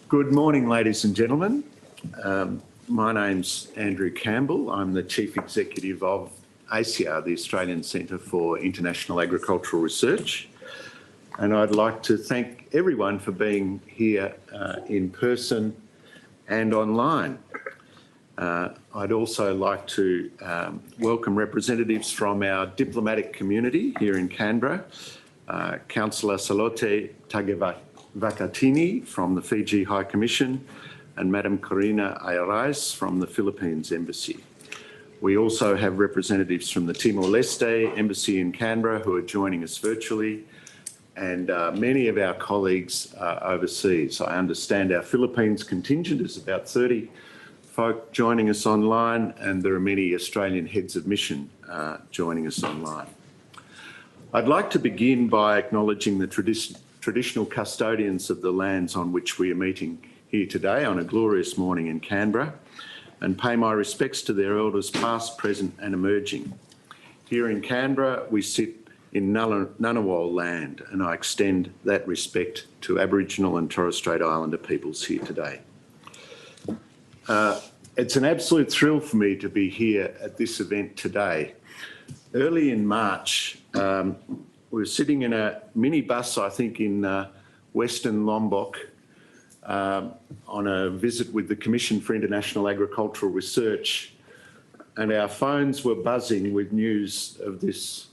Good morning, ladies and gentlemen. My name's Andrew Campbell. I'm the Chief Executive of ACIAR, the Australian Centre for International Agricultural Research. And I'd like to thank everyone for being here in person and online. I'd also like to welcome representatives from our diplomatic community here in Canberra, Councillor Salote Tagavakatini from the Fiji High Commission and Madam Corina Ayarais from the Philippines Embassy. We also have representatives from the Timor-Leste Embassy in Canberra who are joining us virtually, and many of our colleagues overseas. I understand our Philippines contingent is about 30 folk joining us online, and there are many Australian heads of mission joining us online. I'd like to begin by acknowledging the traditional custodians of the lands on which we are meeting here today on a glorious morning in Canberra, and pay my respects to their elders past, present and emerging. Here in Canberra, we sit in Ngunnawal land, and I extend that respect to Aboriginal and Torres Strait Islander peoples here today. It's an absolute thrill for me to be here at this event today. Early in March, we were sitting in a minibus, I think in Western Lombok, on a visit with the Commission for International Agricultural Research, and our phones were buzzing with news of this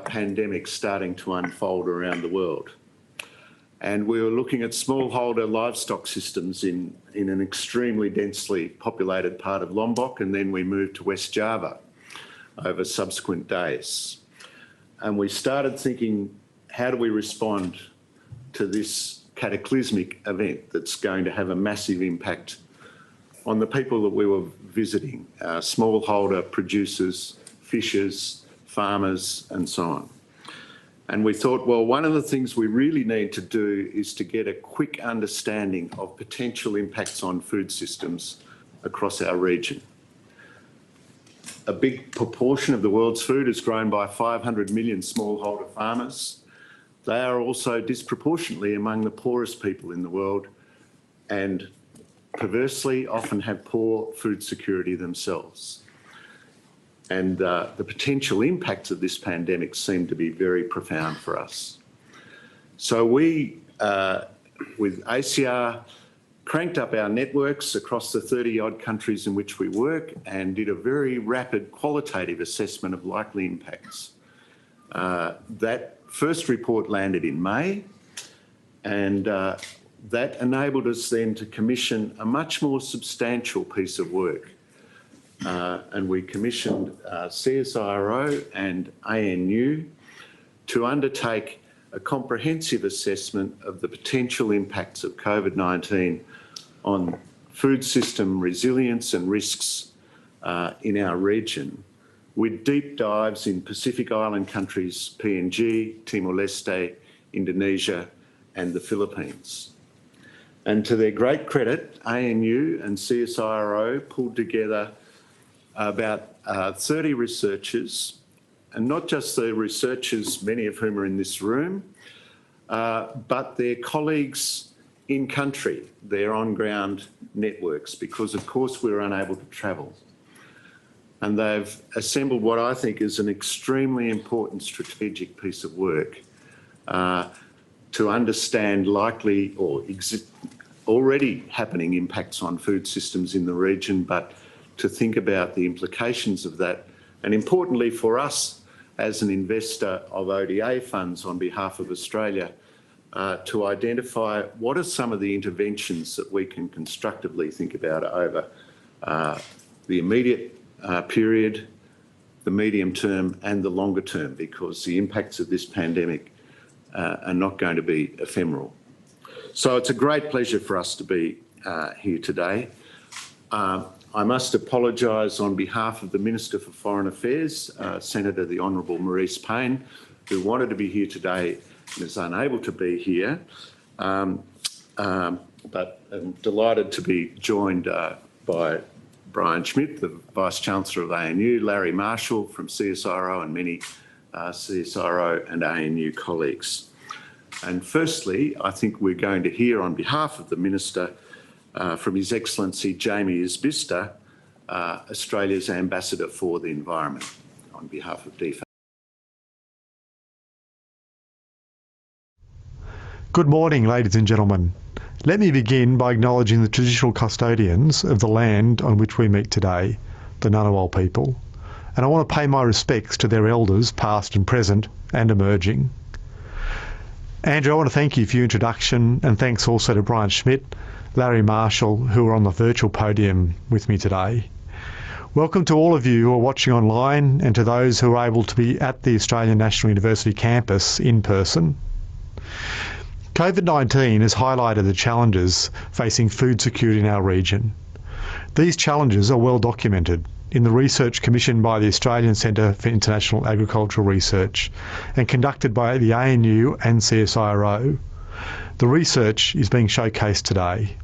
pandemic starting to unfold around the world. And we were looking at smallholder livestock systems in an extremely densely populated part of Lombok, and then we moved to West Java over subsequent days. And we started thinking, how do we respond to this cataclysmic event that's going to have a massive impact on the people that we were visiting, smallholder producers, fishers, farmers, and so on. And we thought, well, one of the things we really need to do is to get a quick understanding of potential impacts on food systems across our region. A big proportion of the world's food is grown by 500 million smallholder farmers. They are also disproportionately among the poorest people in the world, and perversely often have poor food security themselves. And the potential impacts of this pandemic seem to be very profound for us. So we, with ACIAR, cranked up our networks across the 30-odd countries in which we work and did a very rapid qualitative assessment of likely impacts. That first report landed in May, and that enabled us then to commission a much more substantial piece of work. And we commissioned CSIRO and ANU to undertake a comprehensive assessment of the potential impacts of COVID-19 on food system resilience and risks in our region, with deep dives in Pacific Island countries, PNG, Timor-Leste, Indonesia and the Philippines. And to their great credit, ANU and CSIRO pulled together about 30 researchers, and not just the researchers, many of whom are in this room, but their colleagues in country, their on-ground networks, because of course we were unable to travel. And they've assembled what I think is an extremely important strategic piece of work to understand likely or already happening impacts on food systems in the region, but to think about the implications of that, and importantly for us as an investor of ODA funds on behalf of Australia, to identify what are some of the interventions that we can constructively think about over the immediate period, the medium term and the longer term, because the impacts of this pandemic are not going to be ephemeral. So it's a great pleasure for us to be here today. I must apologise on behalf of the Minister for Foreign Affairs, Senator the Honourable Maurice Payne, who wanted to be here today and is unable to be here, but I'm delighted to be joined by Brian Schmidt, the Vice-Chancellor of ANU, Larry Marshall from CSIRO and many CSIRO and ANU colleagues. And firstly, I think we're going to hear on behalf of the Minister from His Excellency Jamie Isbister, Australia's Ambassador for the Environment, on behalf of DFA. Good morning, ladies and gentlemen. Let me begin by acknowledging the traditional custodians of the land on which we meet today, the Ngunnawal people, and I want to pay my respects to their elders, past and present, and emerging. Andrew, I want to thank you for your introduction, and thanks also to Brian Schmidt, Larry Marshall, who are on the virtual podium with me today. Welcome to all of you who are watching online and to those who are able to be at the Australian National University campus in person. COVID-19 has highlighted the challenges facing food security in our region. These challenges are well documented in the research commissioned by the Australian Centre for International Agricultural Research and conducted by the ANU and CSIRO. The research is being showcased today.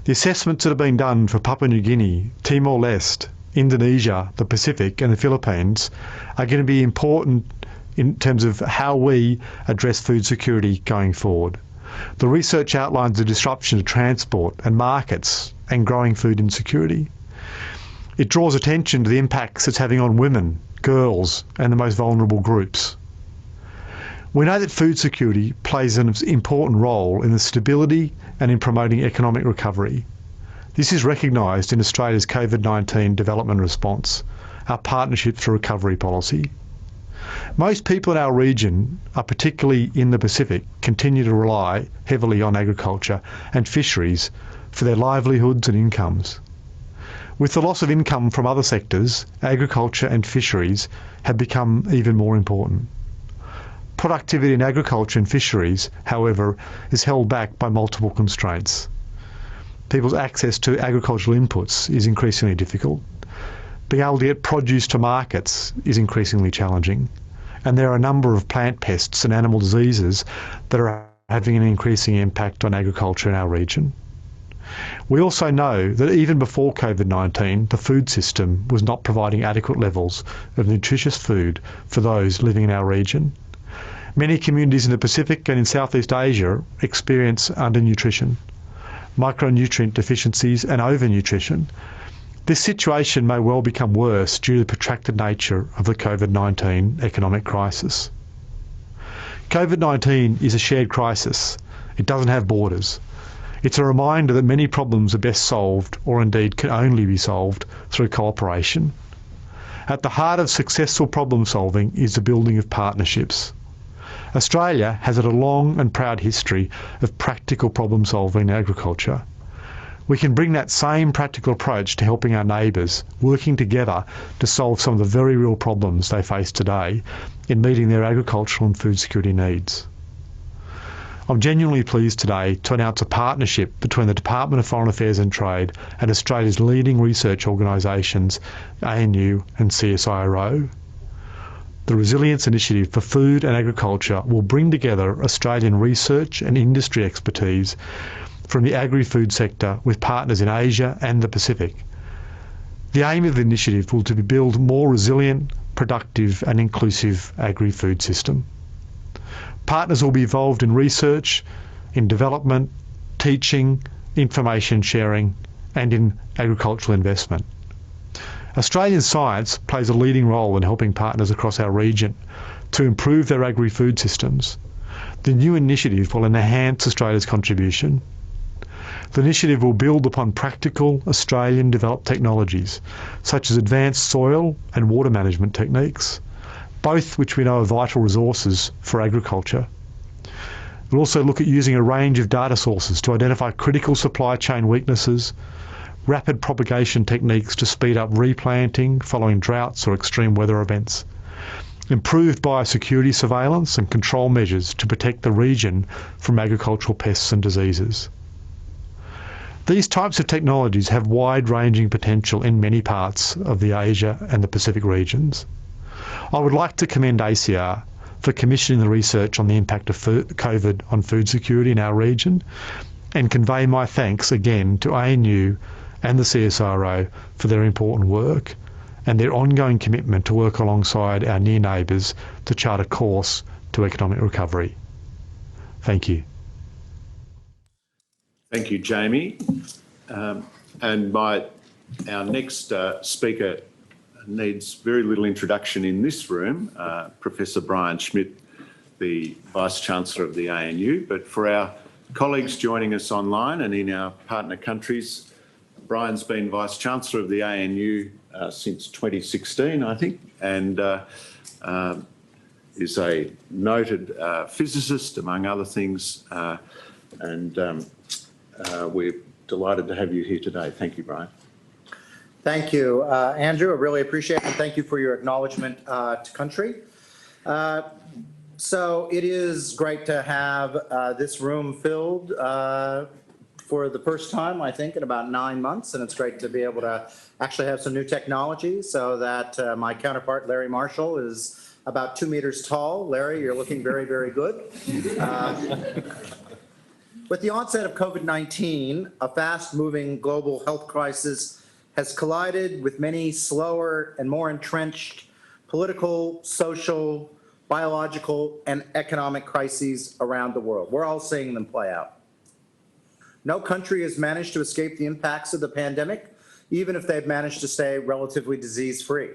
The assessments that have been done for Papua New Guinea, Timor-Leste, Indonesia, the Pacific and the Philippines are going to be important in terms of how we address food security going forward. The research outlines the disruption to transport and markets and growing food insecurity. It draws attention to the impacts it's having on women, girls and the most vulnerable groups. We know that food security plays an important role in the stability and in promoting economic recovery. This is recognised in Australia's COVID-19 development response, our Partnership for Recovery policy. Most people in our region, particularly in the Pacific, continue to rely heavily on agriculture and fisheries for their livelihoods and incomes. With the loss of income from other sectors, agriculture and fisheries have become even more important. Productivity in agriculture and fisheries, however, is held back by multiple constraints. People's access to agricultural inputs is increasingly difficult. Being able to get produce to markets is increasingly challenging. And there are a number of plant pests and animal diseases that are having an increasing impact on agriculture in our region. We also know that even before COVID-19, the food system was not providing adequate levels of nutritious food for those living in our region. Many communities in the Pacific and in Southeast Asia experience undernutrition, micronutrient deficiencies and overnutrition. This situation may well become worse due to the protracted nature of the COVID-19 economic crisis. COVID-19 is a shared crisis. It doesn't have borders. It's a reminder that many problems are best solved, or indeed can only be solved, through cooperation. At the heart of successful problem solving is the building of partnerships. Australia has had a long and proud history of practical problem solving in agriculture. We can bring that same practical approach to helping our neighbours, working together to solve some of the very real problems they face today in meeting their agricultural and food security needs. I'm genuinely pleased today to announce a partnership between the Department of Foreign Affairs and Trade and Australia's leading research organisations, ANU and CSIRO. The Resilience Initiative for Food and Agriculture will bring together Australian research and industry expertise from the agri-food sector with partners in Asia and the Pacific. The aim of the initiative will be to build more resilient, productive and inclusive agri-food system. Partners will be involved in research, in development, teaching, information sharing and in agricultural investment. Australian science plays a leading role in helping partners across our region to improve their agri-food systems. The new initiative will enhance Australia's contribution. The initiative will build upon practical Australian developed technologies such as advanced soil and water management techniques, both which we know are vital resources for agriculture. We'll also look at using a range of data sources to identify critical supply chain weaknesses, rapid propagation techniques to speed up replanting following droughts or extreme weather events, improved biosecurity surveillance and control measures to protect the region from agricultural pests and diseases. These types of technologies have wide-ranging potential in many parts of the Asia and the Pacific regions. I would like to commend ACIAR for commissioning the research on the impact of COVID on food security in our region and convey my thanks again to ANU and the CSIRO for their important work and their ongoing commitment to work alongside our near neighbours to chart a course to economic recovery. Thank you. Thank you, Jamie. And our next speaker needs very little introduction in this room, Professor Brian Schmidt, the Vice-Chancellor of the ANU. But for our colleagues joining us online and in our partner countries, Brian's been Vice-Chancellor of the ANU since 2016, I think, and is a noted physicist, among other things, and we're delighted to have you here today. Thank you, Brian. Thank you, Andrew. I really appreciate it, and thank you for your acknowledgement to country. So it is great to have this room filled for the first time, I think, in about 9 months, and it's great to be able to actually have some new technology so that my counterpart, Larry Marshall, is about 2 meters tall. Larry, you're looking very, very good. With the onset of COVID-19, a fast-moving global health crisis has collided with many slower and more entrenched political, social, biological, and economic crises around the world. We're all seeing them play out. No country has managed to escape the impacts of the pandemic, even if they've managed to stay relatively disease-free.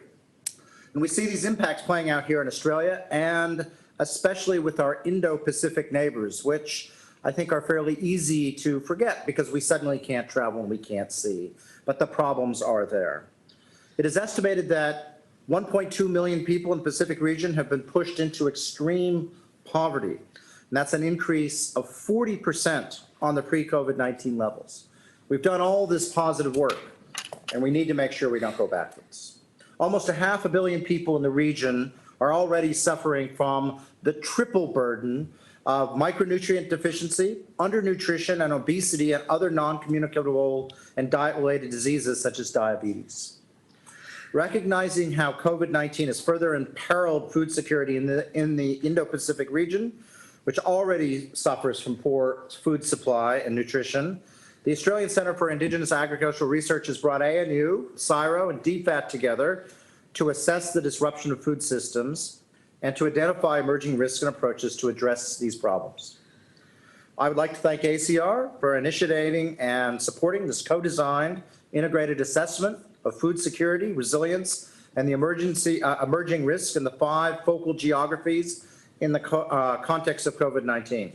And we see these impacts playing out here in Australia, and especially with our Indo-Pacific neighbors, which I think are fairly easy to forget because we suddenly can't travel and we can't see, but the problems are there. It is estimated that 1.2 million people in the Pacific region have been pushed into extreme poverty, and that's an increase of 40% on the pre-COVID-19 levels. We've done all this positive work, and we need to make sure we don't go backwards. Almost 500 million people in the region are already suffering from the triple burden of micronutrient deficiency, undernutrition, and obesity, and other non-communicable and diet-related diseases such as diabetes. Recognizing how COVID-19 has further imperiled food security in the Indo-Pacific region, which already suffers from poor food supply and nutrition, the Australian Centre for Indigenous Agricultural Research has brought ANU, CSIRO, and DFAT together to assess the disruption of food systems and to identify emerging risks and approaches to address these problems. I would like to thank ACIAR for initiating and supporting this co-designed integrated assessment of food security, resilience, and the emerging risks in the 5 focal geographies in the context of COVID-19.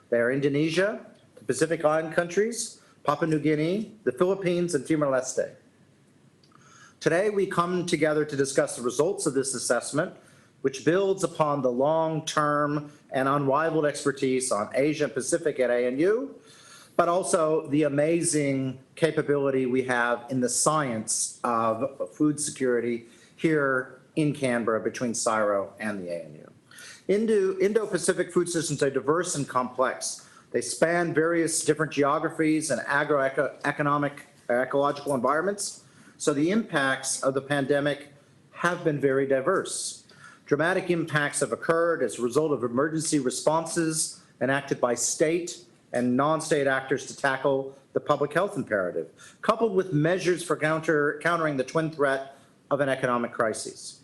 They are Indonesia, the Pacific Island countries, Papua New Guinea, the Philippines, and Timor-Leste. Today, we come together to discuss the results of this assessment, which builds upon the long-term and unrivaled expertise on Asia Pacific at ANU, but also the amazing capability we have in the science of food security here in Canberra between CSIRO and the ANU. Indo-Pacific food systems are diverse and complex. They span various different geographies and agroeconomic ecological environments, so the impacts of the pandemic have been very diverse. Dramatic impacts have occurred as a result of emergency responses enacted by state and non-state actors to tackle the public health imperative, coupled with measures for countering the twin threat of an economic crisis.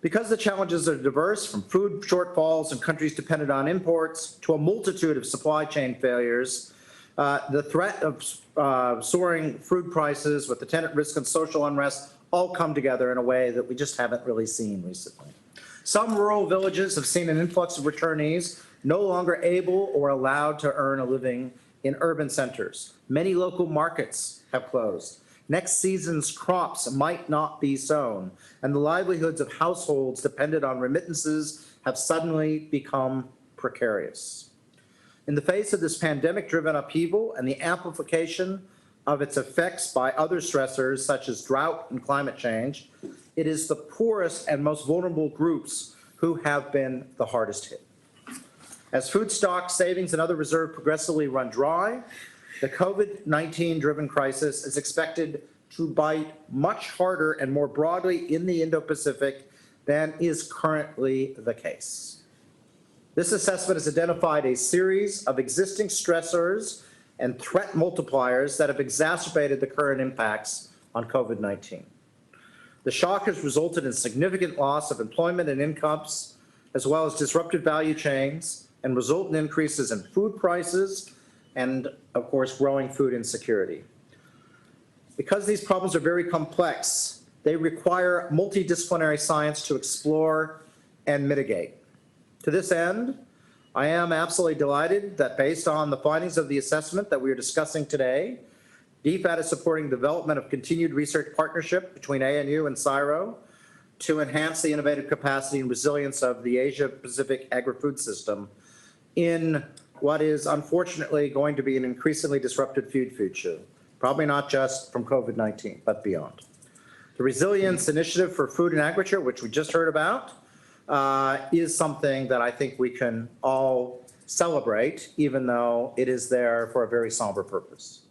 Because the challenges are diverse, from food shortfalls in countries dependent on imports to a multitude of supply chain failures, the threat of soaring food prices with attendant risk and social unrest all come together in a way that we just haven't really seen recently. Some rural villages have seen an influx of returnees no longer able or allowed to earn a living in urban centers. Many local markets have closed. Next season's crops might not be sown, and the livelihoods of households dependent on remittances have suddenly become precarious. In the face of this pandemic-driven upheaval and the amplification of its effects by other stressors such as drought and climate change, it is the poorest and most vulnerable groups who have been the hardest hit. As food stock savings and other reserves progressively run dry, the COVID-19-driven crisis is expected to bite much harder and more broadly in the Indo-Pacific than is currently the case. This assessment has identified a series of existing stressors and threat multipliers that have exacerbated the current impacts on COVID-19. The shock has resulted in significant loss of employment and incomes, as well as disrupted value chains, and resultant increases in food prices and, of course, growing food insecurity. Because these problems are very complex, they require multidisciplinary science to explore and mitigate. To this end, I am absolutely delighted that based on the findings of the assessment that we are discussing today, DFAT is supporting development of continued research partnership between ANU and CSIRO to enhance the innovative capacity and resilience of the Asia-Pacific agri-food system in what is unfortunately going to be an increasingly disrupted food future, probably not just from COVID-19, but beyond. The Resilience Initiative for Food and Agriculture, which we just heard about, is something that I think we can all celebrate, even though it is there for a very somber purpose.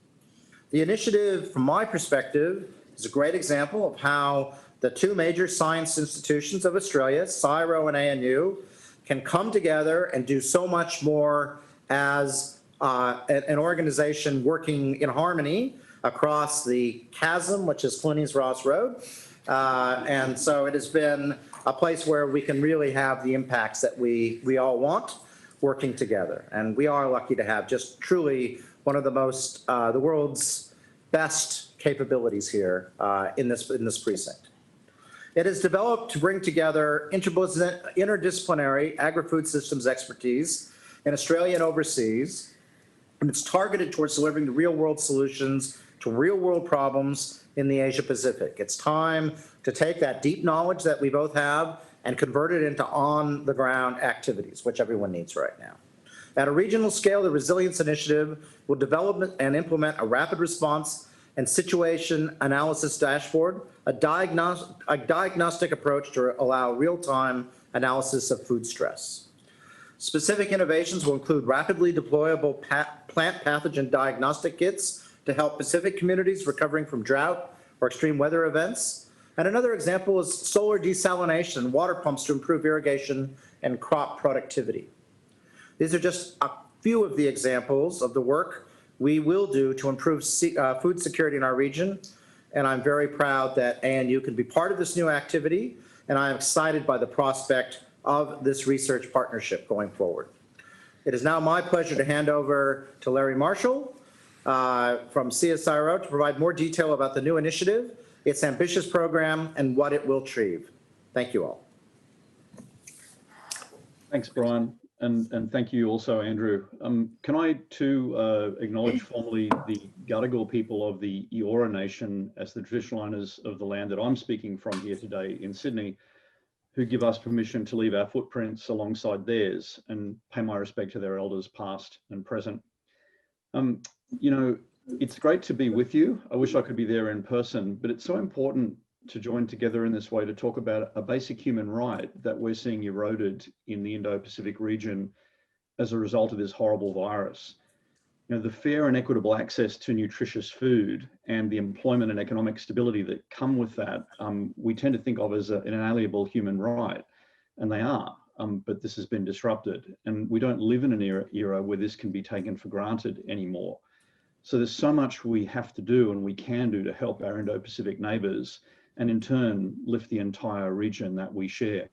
The initiative, from my perspective, is a great example of how the two major science institutions of Australia, CSIRO and ANU, can come together and do so much more as an organization working in harmony across the chasm, which is Clooney's Ross Road. And so it has been a place where we can really have the impacts that we all want working together. And we are lucky to have just truly one of the most, the world's best capabilities here in this precinct. It is developed to bring together interdisciplinary agri-food systems expertise in Australia and overseas, and it's targeted towards delivering the real-world solutions to real-world problems in the Asia-Pacific. It's time to take that deep knowledge that we both have and convert it into on-the-ground activities, which everyone needs right now. At a regional scale, the Resilience Initiative will develop and implement a rapid response and situation analysis dashboard, a diagnostic approach to allow real-time analysis of food stress. Specific innovations will include rapidly deployable plant pathogen diagnostic kits to help Pacific communities recovering from drought or extreme weather events. And another example is solar desalination and water pumps to improve irrigation and crop productivity. These are just a few of the examples of the work we will do to improve food security in our region. And I'm very proud that ANU can be part of this new activity. And I'm excited by the prospect of this research partnership going forward. It is now my pleasure to hand over to Larry Marshall from CSIRO to provide more detail about the new initiative, its ambitious program, and what it will achieve. Thank you all. Thanks, Brian. And thank you also, Andrew. Can I too acknowledge formally the Gadigal people of the Eora Nation as the traditional owners of the land that I'm speaking from here today in Sydney, who give us permission to leave our footprints alongside theirs and pay my respect to their elders past and present. You know, it's great to be with you. I wish I could be there in person, but it's so important to join together in this way to talk about a basic human right that we're seeing eroded in the Indo-Pacific region as a result of this horrible virus. You know, the fair and equitable access to nutritious food and the employment and economic stability that come with that, we tend to think of as an inalienable human right, and they are, but this has been disrupted, and we don't live in an era where this can be taken for granted anymore. So there's so much we have to do and we can do to help our Indo-Pacific neighbours and in turn lift the entire region that we share.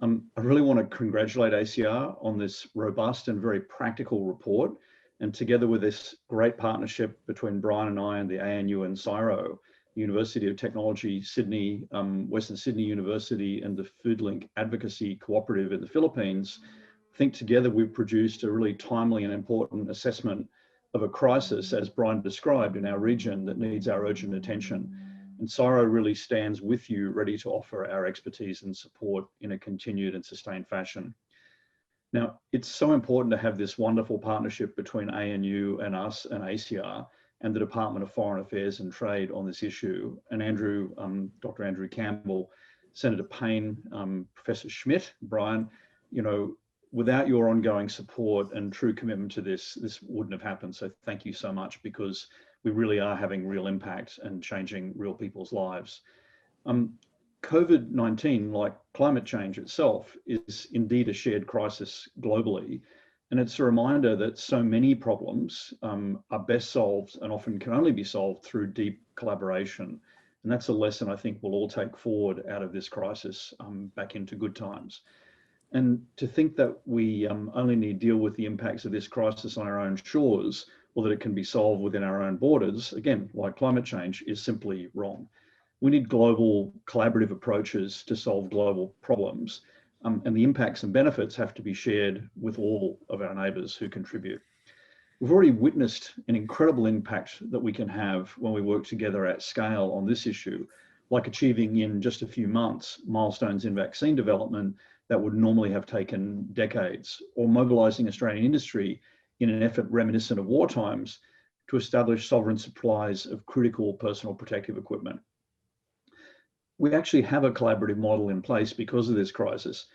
I really want to congratulate ACIAR on this robust and very practical report, and together with this great partnership between Brian and I and the ANU and CSIRO, University of Technology Sydney, Western Sydney University and the FoodLink Advocacy Cooperative in the Philippines, I think together we've produced a really timely and important assessment of a crisis, as Brian described, in our region that needs our urgent attention. And CSIRO really stands with you, ready to offer our expertise and support in a continued and sustained fashion. Now, it's so important to have this wonderful partnership between ANU and us and ACIAR and the Department of Foreign Affairs and Trade on this issue. And Andrew, Dr. Andrew Campbell, Senator Payne, Professor Schmidt, Brian, you know, without your ongoing support and true commitment to this wouldn't have happened. So thank you so much, because we really are having real impact and changing real people's lives. COVID-19, like climate change itself, is indeed a shared crisis globally. And it's a reminder that so many problems are best solved and often can only be solved through deep collaboration. And that's a lesson I think we'll all take forward out of this crisis back into good times. And to think that we only need to deal with the impacts of this crisis on our own shores, or that it can be solved within our own borders, again, like climate change, is simply wrong. We need global collaborative approaches to solve global problems, and the impacts and benefits have to be shared with all of our neighbours who contribute. We've already witnessed an incredible impact that we can have when we work together at scale on this issue, like achieving in just a few months milestones in vaccine development that would normally have taken decades, or mobilising Australian industry in an effort reminiscent of war times to establish sovereign supplies of critical personal protective equipment. We actually have a collaborative model in place because of this crisis,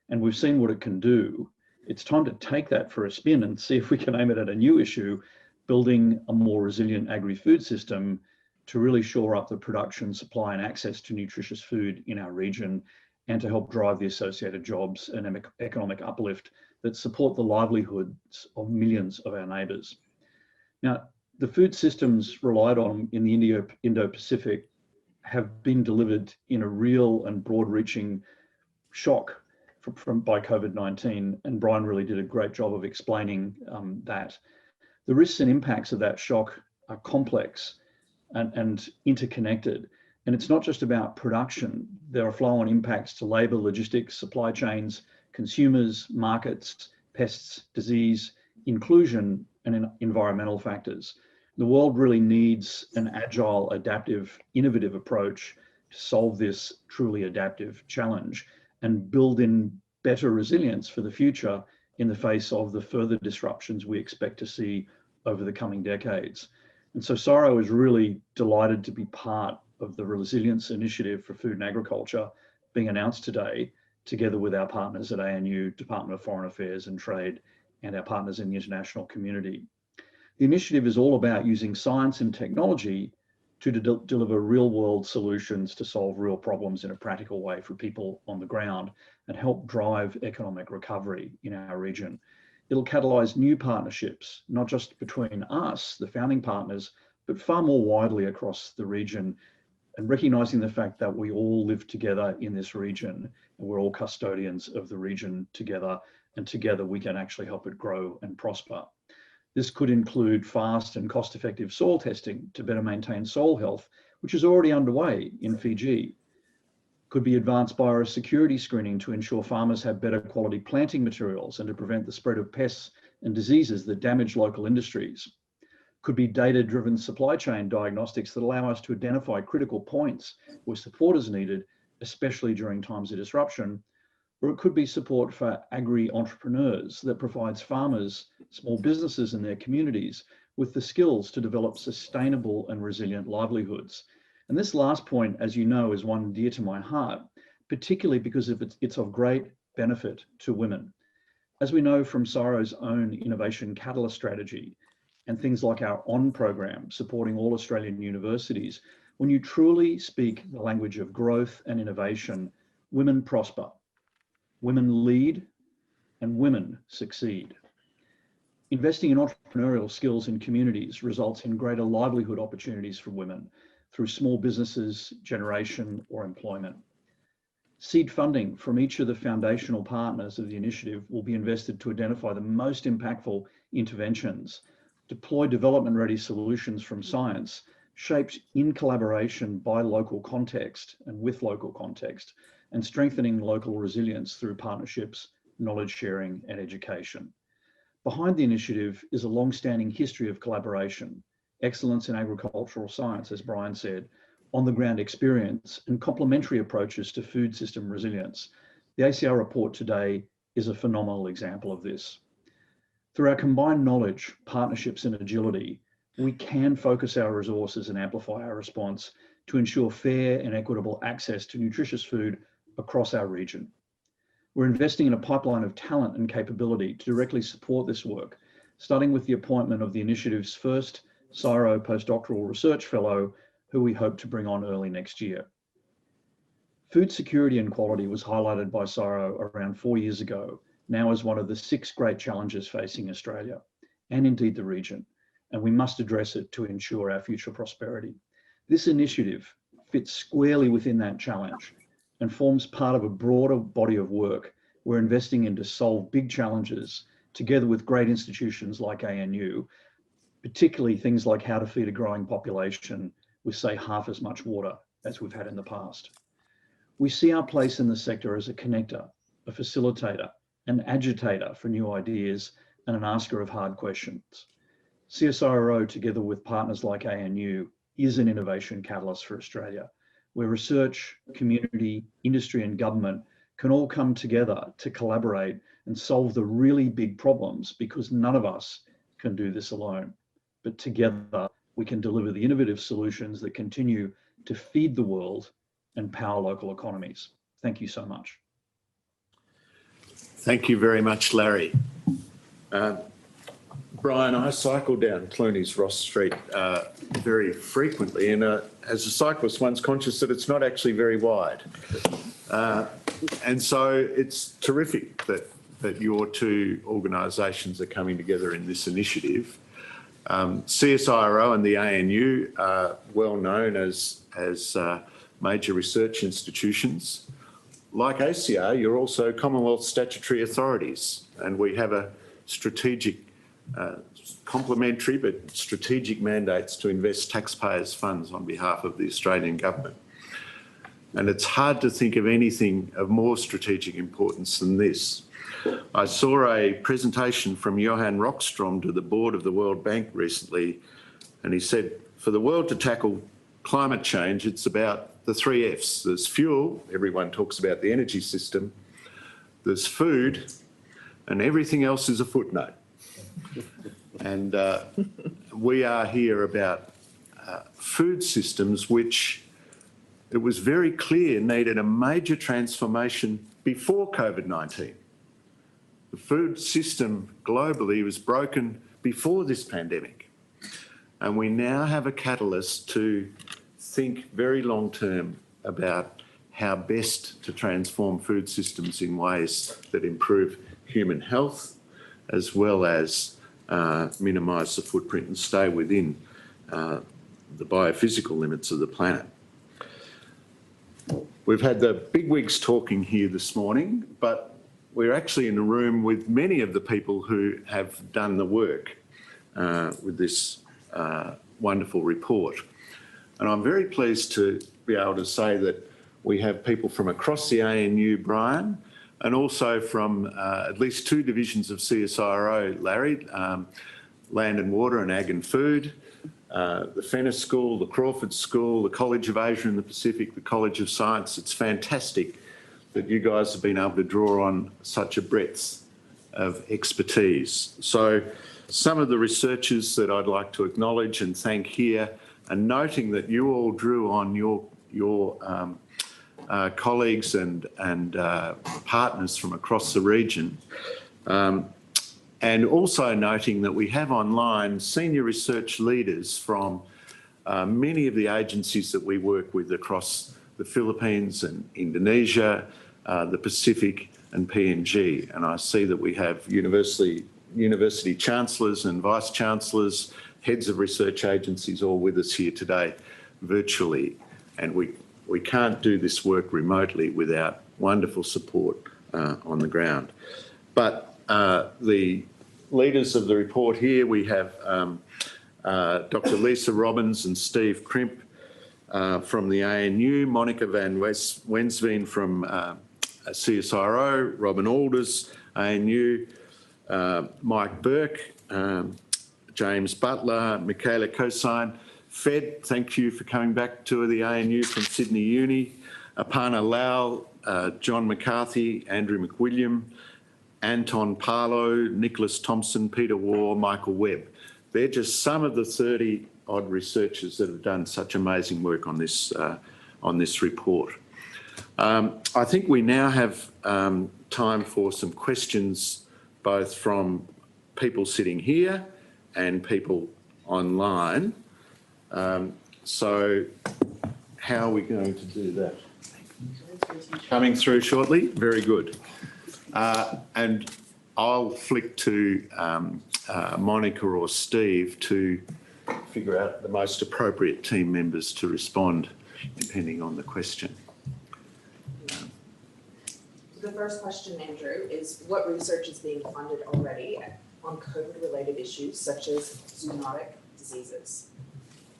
and we've seen what it can do. It's time to take that for a spin and see if we can aim it at a new issue, building a more resilient agri-food system to really shore up the production, supply and access to nutritious food in our region, and to help drive the associated jobs and economic uplift that support the livelihoods of millions of our neighbours. Now, the food systems relied on in the Indo-Pacific have been delivered in a real and broad-reaching shock by COVID-19, and Brian really did a great job of explaining that. The risks and impacts of that shock are complex and interconnected. And it's not just about production. There are flow-on impacts to labour, logistics, supply chains, consumers, markets, pests, disease, inclusion, and environmental factors. The world really needs an agile, adaptive, innovative approach to solve this truly adaptive challenge and build in better resilience for the future in the face of the further disruptions we expect to see over the coming decades. And so CSIRO is really delighted to be part of the Resilience Initiative for Food and Agriculture being announced today, together with our partners at ANU, Department of Foreign Affairs and Trade, and our partners in the international community. The initiative is all about using science and technology to deliver real-world solutions to solve real problems in a practical way for people on the ground and help drive economic recovery in our region. It'll catalyse new partnerships, not just between us, the founding partners, but far more widely across the region, and recognising the fact that we all live together in this region and we're all custodians of the region together, and together we can actually help it grow and prosper. This could include fast and cost-effective soil testing to better maintain soil health, which is already underway in Fiji. Could be advanced biosecurity screening to ensure farmers have better quality planting materials and to prevent the spread of pests and diseases that damage local industries. Could be data-driven supply chain diagnostics that allow us to identify critical points where support is needed, especially during times of disruption. Or it could be support for agri-entrepreneurs that provides farmers, small businesses in their communities with the skills to develop sustainable and resilient livelihoods. And this last point, as you know, is one dear to my heart, particularly because it's of great benefit to women. As we know from CSIRO's own innovation catalyst strategy and things like our ON program supporting all Australian universities, when you truly speak the language of growth and innovation, women prosper, women lead, and women succeed. Investing in entrepreneurial skills in communities results in greater livelihood opportunities for women through small businesses, generation, or employment. Seed funding from each of the foundational partners of the initiative will be invested to identify the most impactful interventions, deploy development-ready solutions from science, shaped in collaboration by local context and with local context, and strengthening local resilience through partnerships, knowledge sharing, and education. Behind the initiative is a long-standing history of collaboration, excellence in agricultural science, as Brian said, on-the-ground experience, and complementary approaches to food system resilience. The ACIAR report today is a phenomenal example of this. Through our combined knowledge, partnerships, and agility, we can focus our resources and amplify our response to ensure fair and equitable access to nutritious food across our region. We're investing in a pipeline of talent and capability to directly support this work, starting with the appointment of the initiative's first CSIRO postdoctoral research fellow, who we hope to bring on early next year. Food security and quality was highlighted by CSIRO around 4 years ago, now as one of the 6 great challenges facing Australia, and indeed the region, and we must address it to ensure our future prosperity. This initiative fits squarely within that challenge and forms part of a broader body of work we're investing in to solve big challenges together with great institutions like ANU, particularly things like how to feed a growing population with, say, half as much water as we've had in the past. We see our place in the sector as a connector, a facilitator, an agitator for new ideas, and an asker of hard questions. CSIRO, together with partners like ANU, is an innovation catalyst for Australia, where research, community, industry, and government can all come together to collaborate and solve the really big problems, because none of us can do this alone. But together, we can deliver the innovative solutions that continue to feed the world and power local economies. Thank you so much. Thank you very much, Larry. Brian, I cycle down Clooney's Ross Street very frequently, and as a cyclist, one's conscious that it's not actually very wide. And so it's terrific that your two organisations are coming together in this initiative. CSIRO and the ANU are well known as major research institutions. Like ACIAR, you're also Commonwealth statutory authorities, and we have a strategic, complementary but strategic mandates to invest taxpayers' funds on behalf of the Australian government. And it's hard to think of anything of more strategic importance than this. I saw a presentation from Johan Rockstrom to the board of the World Bank recently, and he said, for the world to tackle climate change, it's about the 3 Fs. There's fuel, everyone talks about the energy system, there's food, and everything else is a footnote. And we are here about food systems, which it was very clear needed a major transformation before COVID-19. The food system globally was broken before this pandemic. And we now have a catalyst to think very long term about how best to transform food systems in ways that improve human health, as well as minimise the footprint and stay within the biophysical limits of the planet. We've had the bigwigs talking here this morning, but we're actually in a room with many of the people who have done the work with this wonderful report. And I'm very pleased to be able to say that we have people from across the ANU, Brian, and also from at least 2 divisions of CSIRO, Larry, Land and Water and Ag and Food, the Fenner School, the Crawford School, the College of Asia and the Pacific, the College of Science. It's fantastic that you guys have been able to draw on such a breadth of expertise. So some of the researchers that I'd like to acknowledge and thank here, and noting that you all drew on your colleagues and partners from across the region. And also noting that we have online senior research leaders from many of the agencies that we work with across the Philippines and Indonesia, the Pacific and PNG. And I see that we have university chancellors and vice chancellors, heads of research agencies all with us here today virtually. And we can't do this work remotely without wonderful support on the ground. But the leaders of the report here, we have Dr. Lisa Robbins and Steve Crimp from the ANU, Monica van Wensveen from CSIRO, Robin Alders, ANU, Mike Burke, James Butler, Michaela Cosine, Fed, thank you for coming back to the ANU from Sydney Uni, Apana Lau, John McCarthy, Andrew McWilliam, Anton Parlow, Nicholas Thompson, Peter Waugh, Michael Webb. They're just some of the 30-odd researchers that have done such amazing work on this report. I think we now have time for some questions, both from people sitting here and people online. So how are we going to do that? Coming through shortly? Very good. And I'll flick to Monica or Steve to figure out the most appropriate team members to respond depending on the question. The first question, Andrew, is what research is being funded already on COVID-related issues such as zoonotic diseases?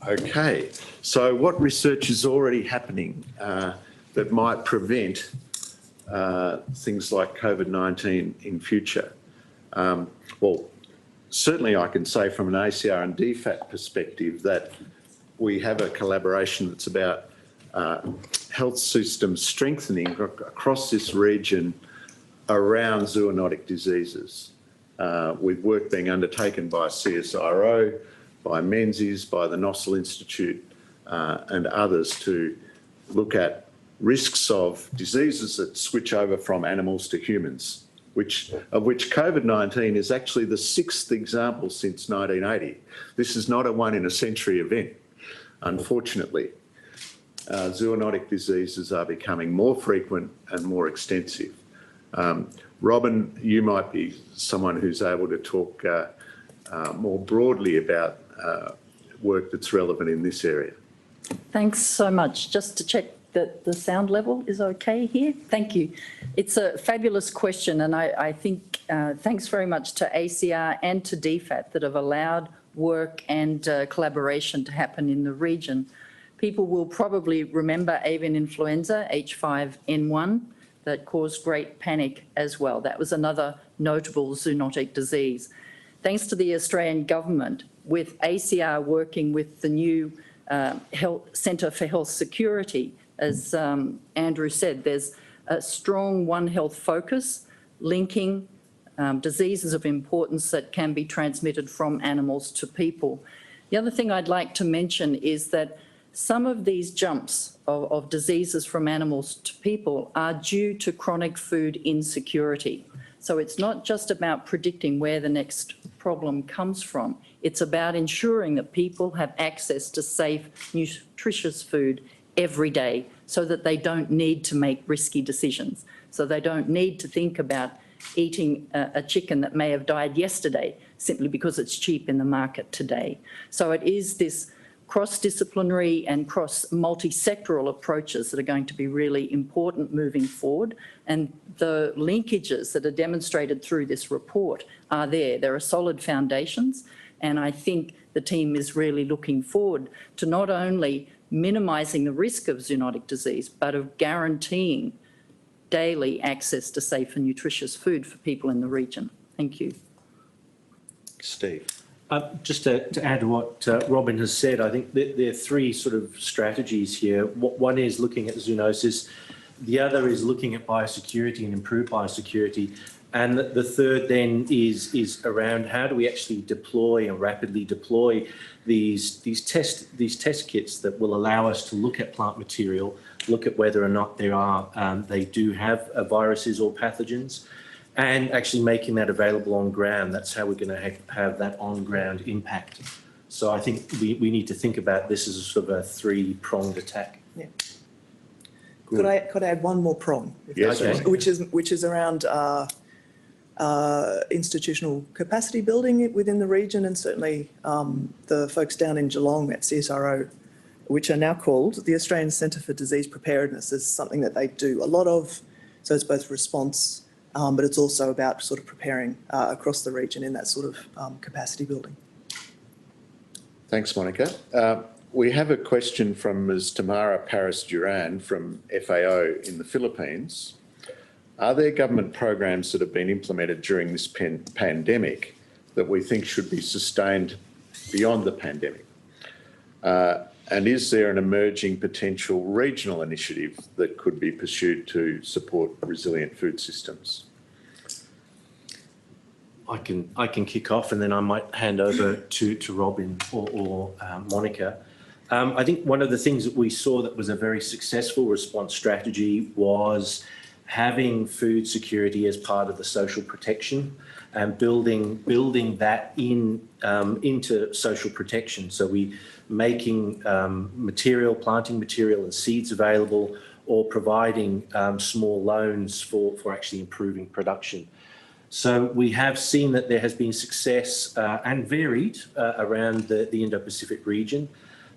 Okay, so what research is already happening that might prevent things like COVID-19 in future? Well, certainly I can say from an ACIAR and DFAT perspective that we have a collaboration that's about health system strengthening across this region around zoonotic diseases, with work being undertaken by CSIRO, by Menzies, by the Nossel Institute and others to look at risks of diseases that switch over from animals to humans, of which COVID-19 is actually the 6th example since 1980. This is not a one-in-a-century event, unfortunately. Zoonotic diseases are becoming more frequent and more extensive. Robin, you might be someone who's able to talk more broadly about work that's relevant in this area. Thanks so much. Just to check that the sound level is okay here. Thank you. It's a fabulous question, and I think thanks very much to ACIAR and to DFAT that have allowed work and collaboration to happen in the region. People will probably remember avian influenza, H5N1, that caused great panic as well. That was another notable zoonotic disease. Thanks to the Australian government, with ACIAR working with the new Centre for Health Security, as Andrew said, there's a strong One Health focus linking diseases of importance that can be transmitted from animals to people. The other thing I'd like to mention is that some of these jumps of diseases from animals to people are due to chronic food insecurity. So it's not just about predicting where the next problem comes from. It's about ensuring that people have access to safe, nutritious food every day so that they don't need to make risky decisions. So they don't need to think about eating a chicken that may have died yesterday simply because it's cheap in the market today. So it is this cross-disciplinary and cross-multi-sectoral approaches that are going to be really important moving forward. And the linkages that are demonstrated through this report are there. There are solid foundations, and I think the team is really looking forward to not only minimising the risk of zoonotic disease, but of guaranteeing daily access to safe and nutritious food for people in the region. Thank you. Steve. Just to add to what Robin has said, I think there are 3 sort of strategies here. One is looking at zoonosis, the other is looking at biosecurity and improved biosecurity, and the third then is around how do we actually deploy and rapidly deploy these test kits that will allow us to look at plant material, look at whether or not they do have viruses or pathogens, and actually making that available on ground. That's how we're going to have that on-ground impact. So I think we need to think about this as a sort of a 3-pronged attack. Yeah. Could I add one more prong? Yes. Okay. Which is around institutional capacity building within the region, and certainly the folks down in Geelong at CSIRO, which are now called the Australian Centre for Disease Preparedness, is something that they do a lot of. So it's both response, but it's also about sort of preparing across the region in that sort of capacity building. Thanks, Monica. We have a question from Ms. Tamara Paris-Duran from FAO in the Philippines. Are there government programs that have been implemented during this pandemic that we think should be sustained beyond the pandemic? And is there an emerging potential regional initiative that could be pursued to support resilient food systems? I can kick off, and then I might hand over to Robin or Monica. I think one of the things that we saw that was a very successful response strategy was having food security as part of the social protection and building that into social protection. So we making planting material and seeds available, or providing small loans for actually improving production. So we have seen that there has been success and varied around the Indo-Pacific region.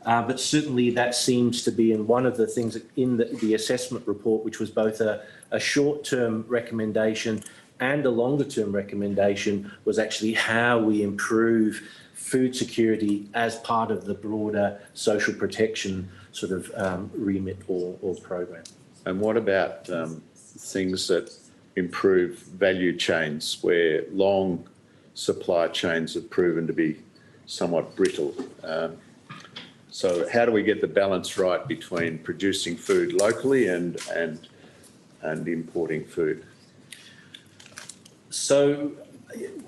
But certainly that seems to be in one of the things in the assessment report, which was both a short-term recommendation and a longer-term recommendation, was actually how we improve food security as part of the broader social protection sort of remit or program. And what about things that improve value chains where long supply chains have proven to be somewhat brittle? So how do we get the balance right between producing food locally and importing food? So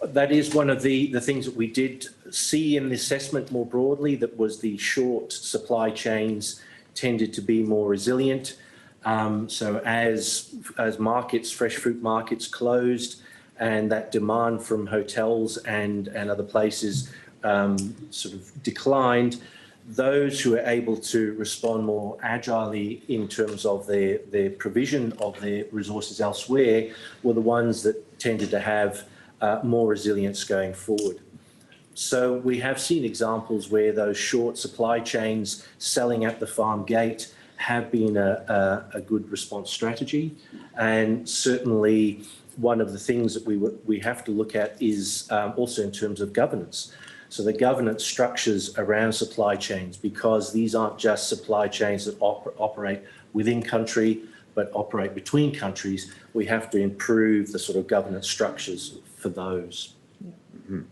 that is one of the things that we did see in the assessment more broadly, that was the short supply chains tended to be more resilient. So as markets, fresh fruit markets closed, and that demand from hotels and other places sort of declined, those who are able to respond more agilely in terms of their provision of their resources elsewhere were the ones that tended to have more resilience going forward. So we have seen examples where those short supply chains selling at the farm gate have been a good response strategy. And certainly one of the things that we have to look at is also in terms of governance. So the governance structures around supply chains, because these aren't just supply chains that operate within country, but operate between countries, we have to improve the sort of governance structures for those. Mm-hmm.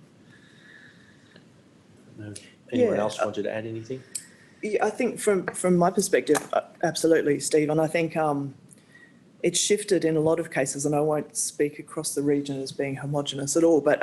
Anyone else wanted to add anything? Yeah, I think from my perspective, absolutely, Steve. And I think it's shifted in a lot of cases, and I won't speak across the region as being homogenous at all, but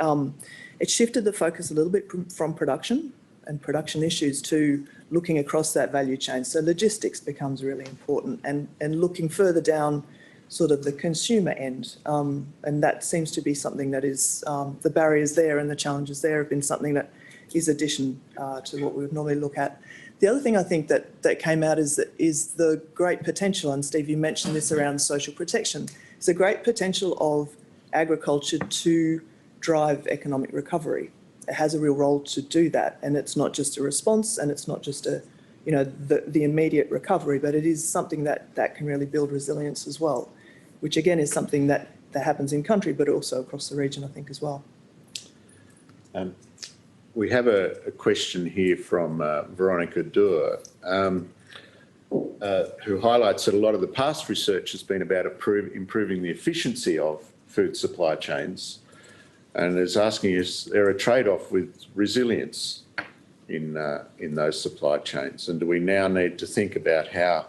it shifted the focus a little bit from production and production issues to looking across that value chain. So logistics becomes really important, and looking further down sort of the consumer end. And that seems to be something that is, the barriers there and the challenges there have been something that is addition to what we would normally look at. The other thing I think that came out is the great potential, and Steve, you mentioned this around social protection. It's a great potential of agriculture to drive economic recovery. It has a real role to do that, and it's not just a response, and it's not just a, you know, the immediate recovery, but it is something that can really build resilience as well, which again is something that happens in country, but also across the region, I think, as well. We have a question here from Veronica Dürr, who highlights that a lot of the past research has been about improving the efficiency of food supply chains, and is asking, is there a trade-off with resilience in those supply chains? And do we now need to think about how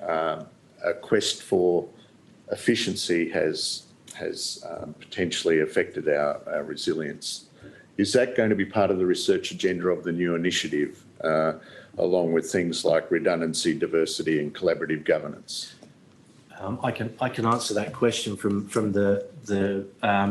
a quest for efficiency has potentially affected our resilience? Is that going to be part of the research agenda of the new initiative, along with things like redundancy, diversity and collaborative governance? I can answer that question from the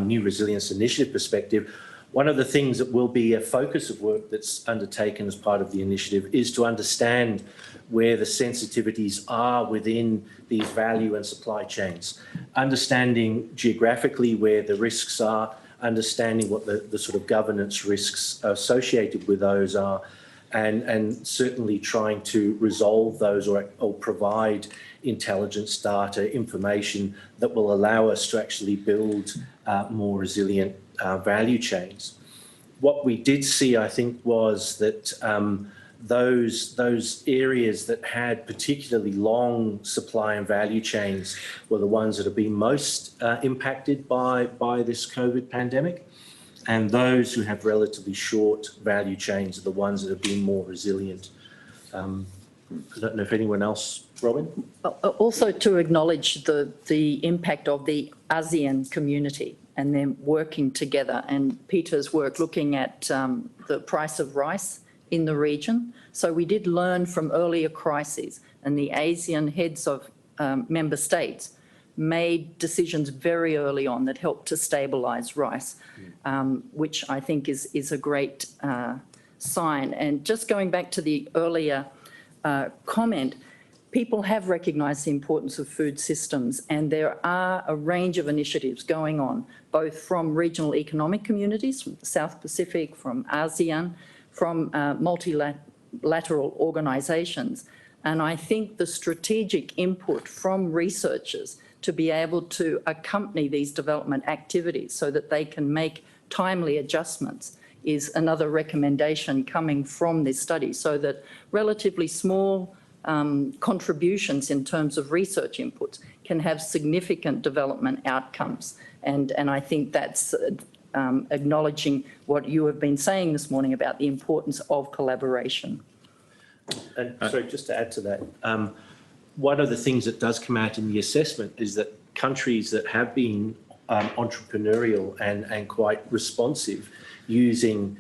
new resilience initiative perspective. One of the things that will be a focus of work that's undertaken as part of the initiative is to understand where the sensitivities are within these value and supply chains, understanding geographically where the risks are, understanding what the sort of governance risks associated with those are, and certainly trying to resolve those or provide intelligence data, information that will allow us to actually build more resilient value chains. What we did see, I think, was that those areas that had particularly long supply and value chains were the ones that have been most impacted by this COVID pandemic. And those who have relatively short value chains are the ones that have been more resilient. I don't know if anyone else, Robin? Also to acknowledge the impact of the ASEAN community and them working together, and Peter's work looking at the price of rice in the region. So we did learn from earlier crises, and the ASEAN heads of member states made decisions very early on that helped to stabilise rice, which I think is a great sign. And just going back to the earlier comment, people have recognised the importance of food systems, and there are a range of initiatives going on, both from regional economic communities, from the South Pacific, from ASEAN, from multilateral organisations. And I think the strategic input from researchers to be able to accompany these development activities so that they can make timely adjustments is another recommendation coming from this study, so that relatively small contributions in terms of research inputs can have significant development outcomes. And I think that's acknowledging what you have been saying this morning about the importance of collaboration. And sorry, just to add to that, one of the things that does come out in the assessment is that countries that have been entrepreneurial and quite responsive using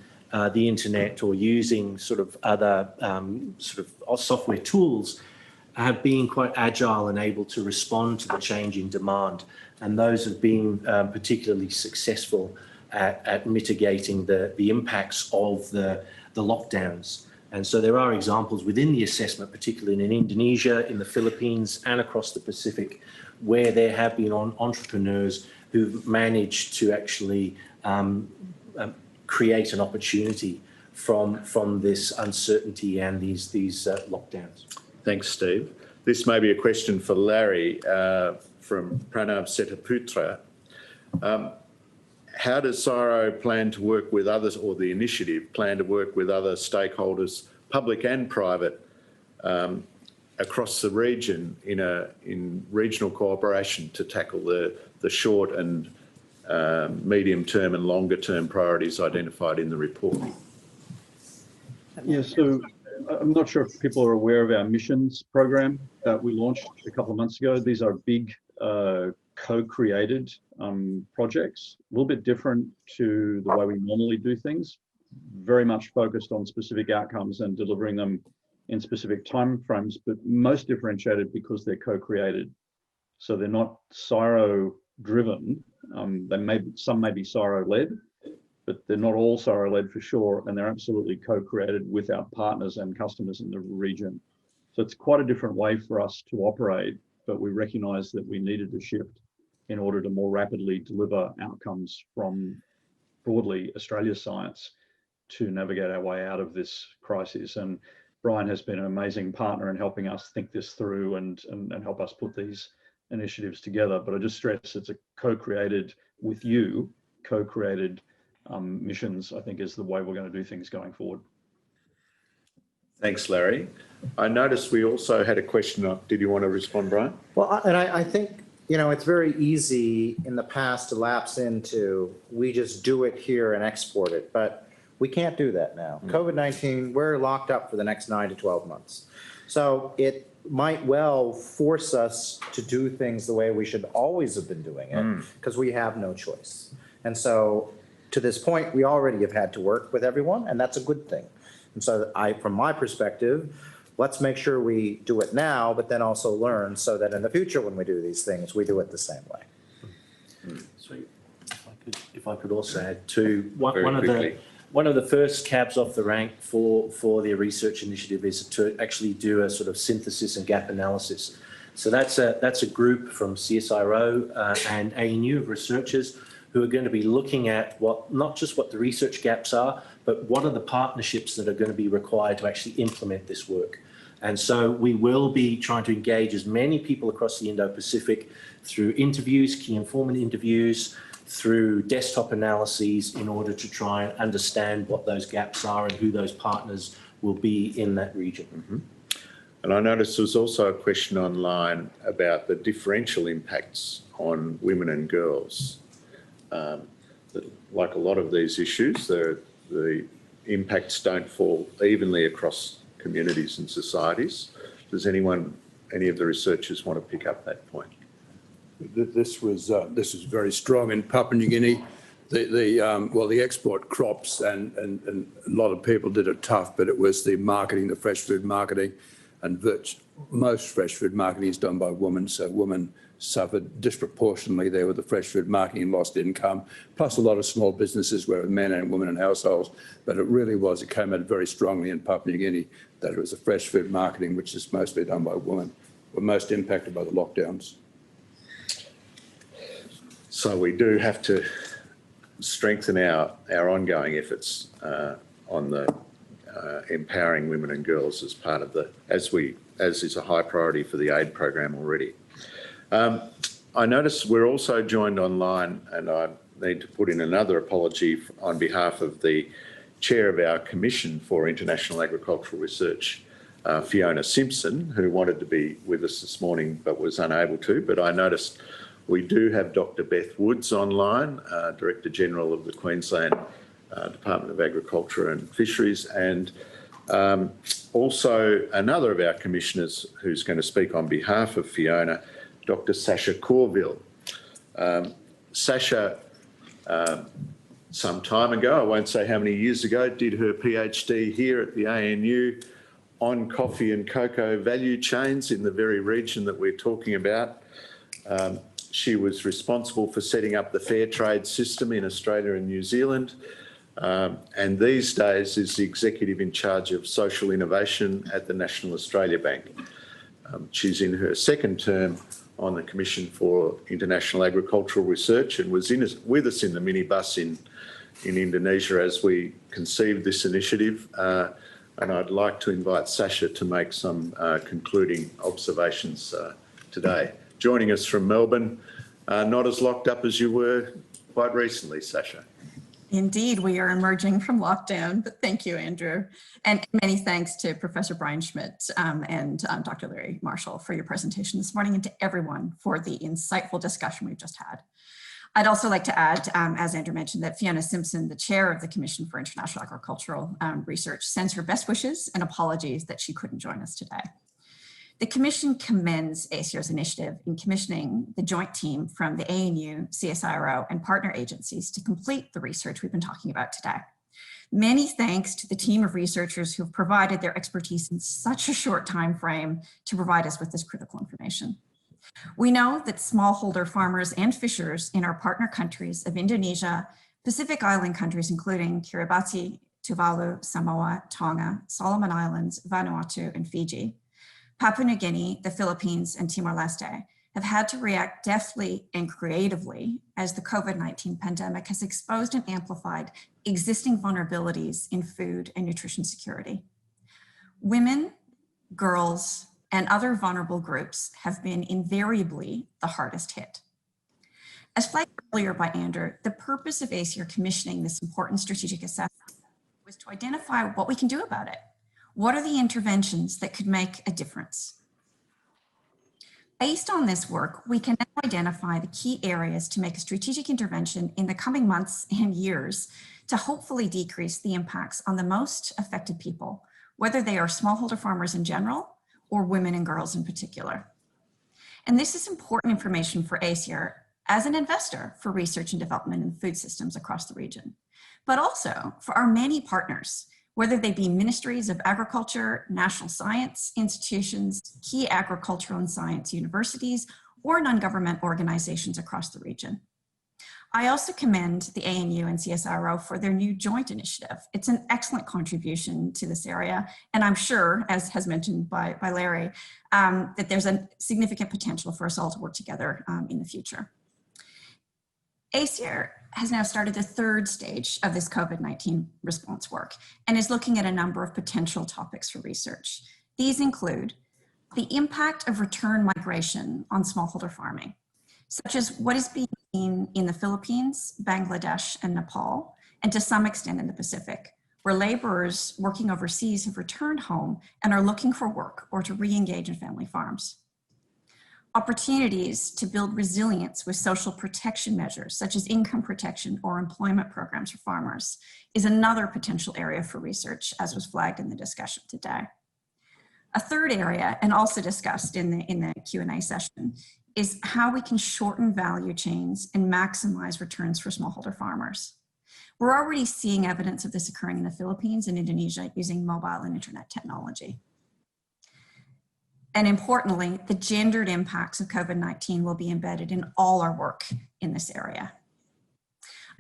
the internet or using sort of other sort of software tools have been quite agile and able to respond to the change in demand. And those have been particularly successful at mitigating the impacts of the lockdowns. And so there are examples within the assessment, particularly in Indonesia, in the Philippines, and across the Pacific, where there have been entrepreneurs who've managed to actually create an opportunity from this uncertainty and these lockdowns. Thanks, Steve. This may be a question for Larry from Pranav Setaputra. How does CSIRO plan to work with others, or the initiative plan to work with other stakeholders, public and private, across the region in regional cooperation to tackle the short and medium-term and longer-term priorities identified in the report? Yeah, so I'm not sure if people are aware of our missions program that we launched a couple of months ago. These are big co-created projects, a little bit different to the way we normally do things, very much focused on specific outcomes and delivering them in specific timeframes, but most differentiated because they're co-created. So they're not CSIRO driven. Some may be CSIRO led, but they're not all CSIRO led for sure, and they're absolutely co-created with our partners and customers in the region. So it's quite a different way for us to operate, but we recognise that we needed to shift in order to more rapidly deliver outcomes from broadly Australia's science to navigate our way out of this crisis. And Brian has been an amazing partner in helping us think this through and help us put these initiatives together. But I just stress it's a co-created with you, co-created missions, I think, is the way we're going to do things going forward. Thanks, Larry. I noticed we also had a question. Did you want to respond, Brian? Well, I think, it's very easy in the past to lapse into, we just do it here and export it, but we can't do that now. COVID-19, we're locked up for the next 9 to 12 months. So it might well force us to do things the way we should always have been doing it, because we have no choice. And so to this point, we already have had to work with everyone, and that's a good thing. And so from my perspective, let's make sure we do it now, but then also learn so that in the future when we do these things, we do it the same way. So if I could also add to one of the first cabs off the rank for the research initiative is to actually do a sort of synthesis and gap analysis. So that's a group from CSIRO and ANU of researchers who are going to be looking at not just what the research gaps are, but what are the partnerships that are going to be required to actually implement this work. And so we will be trying to engage as many people across the Indo-Pacific through interviews, key informant interviews, through desktop analyses in order to try and understand what those gaps are and who those partners will be in that region. And I noticed there was also a question online about the differential impacts on women and girls. Like a lot of these issues, the impacts don't fall evenly across communities and societies. Does any of the researchers want to pick up that point? This is very strong in Papua New Guinea. The export crops and a lot of people did it tough, but it was the marketing, the fresh food marketing, and most fresh food marketing is done by women. So women suffered disproportionately there with the fresh food marketing and lost income, plus a lot of small businesses where men and women in households. But it came out very strongly in Papua New Guinea that it was the fresh food marketing, which is mostly done by women, were most impacted by the lockdowns. So we do have to strengthen our ongoing efforts on the empowering women and girls as part of as is a high priority for the aid program already. I notice we're also joined online, and I need to put in another apology on behalf of the Chair of our Commission for International Agricultural Research, Fiona Simpson, who wanted to be with us this morning but was unable to. But I noticed we do have Dr. Beth Woods online, Director General of the Queensland Department of Agriculture and Fisheries, and also another of our commissioners who's going to speak on behalf of Fiona, Dr. Sasha Corville. Sasha, some time ago, I won't say how many years ago, did her PhD here at the ANU on coffee and cocoa value chains in the very region that we're talking about. She was responsible for setting up the fair trade system in Australia and New Zealand, and these days is the executive in charge of social innovation at the National Australia Bank. She's in her second term on the Commission for International Agricultural Research and was with us in the minibus in Indonesia as we conceived this initiative. And I'd like to invite Sasha to make some concluding observations today. Joining us from Melbourne, not as locked up as you were quite recently, Sasha. Indeed, we are emerging from lockdown, but thank you, Andrew. And many thanks to Professor Brian Schmidt and Dr. Larry Marshall for your presentation this morning, and to everyone for the insightful discussion we've just had. I'd also like to add, as Andrew mentioned, that Fiona Simpson, the chair of the Commission for International Agricultural Research, sends her best wishes and apologies that she couldn't join us today. The Commission commends ACIAR's initiative in commissioning the joint team from the ANU, CSIRO, and partner agencies to complete the research we've been talking about today. Many thanks to the team of researchers who have provided their expertise in such a short time frame to provide us with this critical information. We know that smallholder farmers and fishers in our partner countries of Indonesia, Pacific Island countries including Kiribati, Tuvalu, Samoa, Tonga, Solomon Islands, Vanuatu, and Fiji, Papua New Guinea, the Philippines, and Timor-Leste have had to react deftly and creatively as the COVID-19 pandemic has exposed and amplified existing vulnerabilities in food and nutrition security. Women, girls, and other vulnerable groups have been invariably the hardest hit. As flagged earlier by Andrew, the purpose of ACIAR commissioning this important strategic assessment was to identify what we can do about it. What are the interventions that could make a difference? Based on this work, we can now identify the key areas to make a strategic intervention in the coming months and years to hopefully decrease the impacts on the most affected people, whether they are smallholder farmers in general or women and girls in particular. And this is important information for ACIAR as an investor for research and development in food systems across the region, but also for our many partners, whether they be ministries of agriculture, national science institutions, key agricultural and science universities, or non-government organizations across the region. I also commend the ANU and CSIRO for their new joint initiative. It's an excellent contribution to this area, and I'm sure, as has mentioned by Larry, that there's a significant potential for us all to work together in the future. ACIAR has now started the third stage of this COVID-19 response work and is looking at a number of potential topics for research. These include the impact of return migration on smallholder farming, such as what is being seen in the Philippines, Bangladesh, and Nepal, and to some extent in the Pacific, where laborers working overseas have returned home and are looking for work or to re-engage in family farms. Opportunities to build resilience with social protection measures, such as income protection or employment programs for farmers, is another potential area for research, as was flagged in the discussion today. A third area, and also discussed in the Q&A session, is how we can shorten value chains and maximize returns for smallholder farmers. We're already seeing evidence of this occurring in the Philippines and Indonesia using mobile and internet technology. And importantly, the gendered impacts of COVID-19 will be embedded in all our work in this area.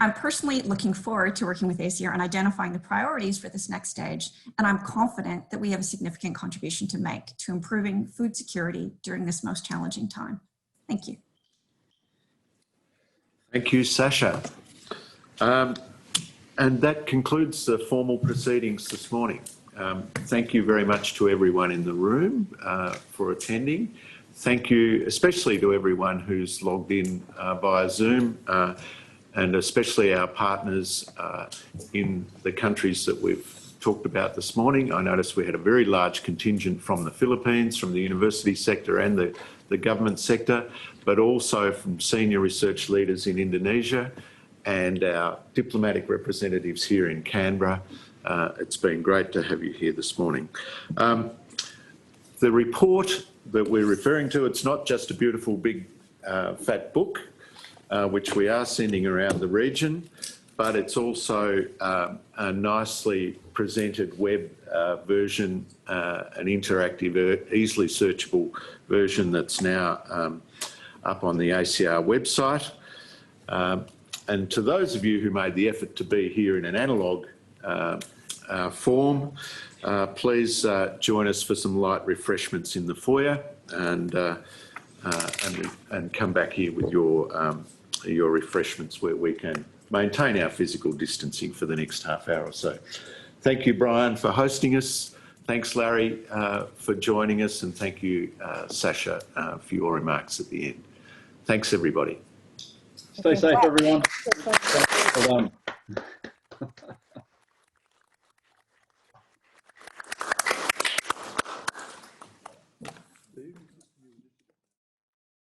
I'm personally looking forward to working with ACIAR on identifying the priorities for this next stage, and I'm confident that we have a significant contribution to make to improving food security during this most challenging time. Thank you. Thank you, Sasha. And that concludes the formal proceedings this morning. Thank you very much to everyone in the room for attending. Thank you especially to everyone who's logged in via Zoom and especially our partners in the countries that we've talked about this morning. I noticed we had a very large contingent from the Philippines, from the university sector and the government sector, but also from senior research leaders in Indonesia and our diplomatic representatives here in Canberra. It's been great to have you here this morning. The report that we're referring to, it's not just a beautiful big fat book, which we are sending around the region, but it's also a nicely presented web version, an interactive, easily searchable version that's now up on the ACIAR website. And to those of you who made the effort to be here in an analogue form, please join us for some light refreshments in the foyer and come back here with your refreshments where we can maintain our physical distancing for the next half hour or so. Thank you, Brian, for hosting us. Thanks, Larry, for joining us, and thank you, Sasha, for your remarks at the end. Thanks, everybody. Stay safe, everyone. Well done.